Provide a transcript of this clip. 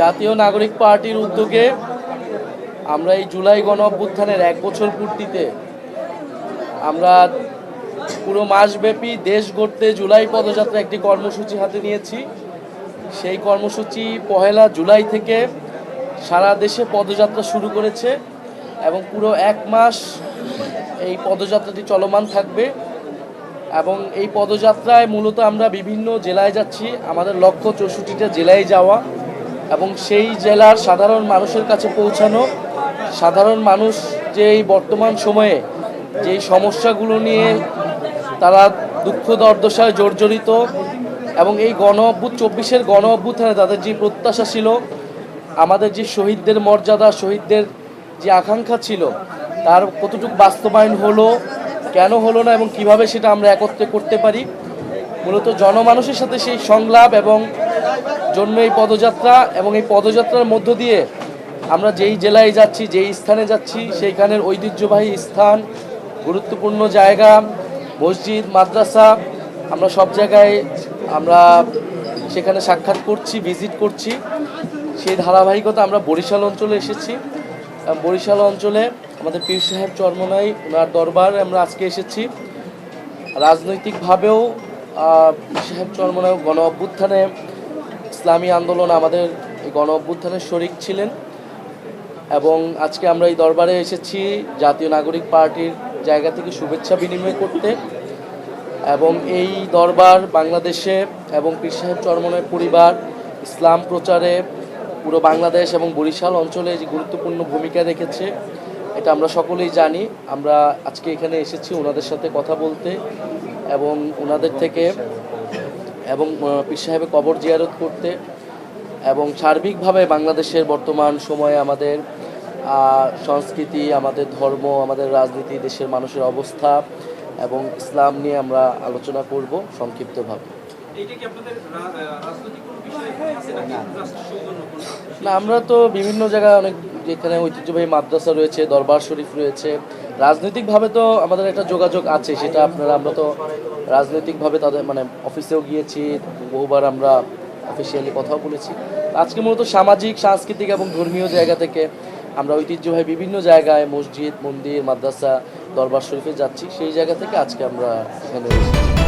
জাতীয় নাগরিক পার্টির উদ্যোগে আমরা এই জুলাই গণ অভ্যুত্থানের 1 বছর পূর্তিতে আমরা পুরো মাসব্যাপী দেশ গড়তে জুলাই পদযাত্রা একটি কর্মসূচি হাতে নিয়েছি। সেই কর্মসূচি 1 জুলাই থেকে সারা দেশে পদযাত্রা শুরু করেছে এবং পুরো 1 মাস এই পদযাত্রাটি চলমান থাকবে। এবং এই পদযাত্রায় মূলত আমরা বিভিন্ন জেলায় যাচ্ছি। আমাদের লক্ষ্য 64টা জেলায় যাওয়া এবং সেই জেলার সাধারণ মানুষের কাছে পৌঁছানো। সাধারণ মানুষ যে এই বর্তমান সময়ে যেই সমস্যাগুলো নিয়ে তারা দুঃখ দুর্দশায় জর্জরিত এবং এই 24-এর গণ অভ্যুত্থানে তাদের যে প্রত্যাশা ছিল, আমাদের যে শহীদদের মর্যাদা, শহীদদের যে আকাঙ্ক্ষা ছিল, তার কতটুকু বাস্তবায়ন হলো, কেন হলো না এবং কিভাবে সেটা আমরা একত্রে করতে পারি, মূলত জনমানুষের সাথে সেই সংলাপ এবং জন্য এই পদযাত্রা। এবং এই পদযাত্রার মধ্য দিয়ে আমরা যেই জেলায় যাচ্ছি, যেই স্থানে যাচ্ছি, সেইখানের ঐতিহ্যবাহী স্থান, গুরুত্বপূর্ণ জায়গা, মসজিদ, মাদ্রাসা, আমরা সব জায়গায় আমরা সেখানে সাক্ষাৎ করছি, ভিজিট করছি। সেই ধারাবাহিকতা আমরা বরিশাল অঞ্চলে এসেছি। বরিশাল অঞ্চলে আমাদের পীর সাহেব চরমনাই, ওনার দরবারে আমরা আজকে এসেছি। রাজনৈতিকভাবেও পীর সাহেব চরমনাই গণ অভ্যুত্থানে, ইসলামী আন্দোলন আমাদের এই গণ অভ্যুত্থানের শরিক ছিলেন। এবং আজকে আমরা এই দরবারে এসেছি জাতীয় নাগরিক পার্টির জায়গা থেকে শুভেচ্ছা বিনিময় করতে। এবং এই দরবার বাংলাদেশে এবং পীর সাহেব চরমনাই পরিবার ইসলাম প্রচারে পুরো বাংলাদেশ এবং বরিশাল অঞ্চলে যে গুরুত্বপূর্ণ ভূমিকা রেখেছে, এটা আমরা সকলেই জানি। আমরা আজকে এখানে এসেছি ওনাদের সাথে কথা বলতে এবং ওনাদের থেকে এবং পীর সাহেবের কবর জিয়ারত করতে এবং সার্বিকভাবে বাংলাদেশের বর্তমান সময়ে আমাদের সংস্কৃতি, আমাদের ধর্ম, আমাদের রাজনীতি, দেশের মানুষের অবস্থা এবং ইসলাম নিয়ে আমরা আলোচনা করব সংক্ষিপ্তভাবে। না, আমরা তো বিভিন্ন জায়গায় অনেক, যেখানে ঐতিহ্যবাহী মাদ্রাসা রয়েছে, দরবার শরীফ রয়েছে, রাজনৈতিকভাবে তো আমাদের একটা যোগাযোগ আছে। সেটা আমরা তো রাজনৈতিকভাবে তাদের অফিসেও গিয়েছি, বহুবার আমরা অফিসিয়ালি কথাও বলেছি। আজকে মূলত সামাজিক, সাংস্কৃতিক এবং ধর্মীয় জায়গা থেকে আমরা ঐতিহ্যবাহী বিভিন্ন জায়গায় মসজিদ, মন্দির, মাদ্রাসা, দরবার শরীফে যাচ্ছি। সেই জায়গা থেকে আজকে আমরা এখানে এসেছি।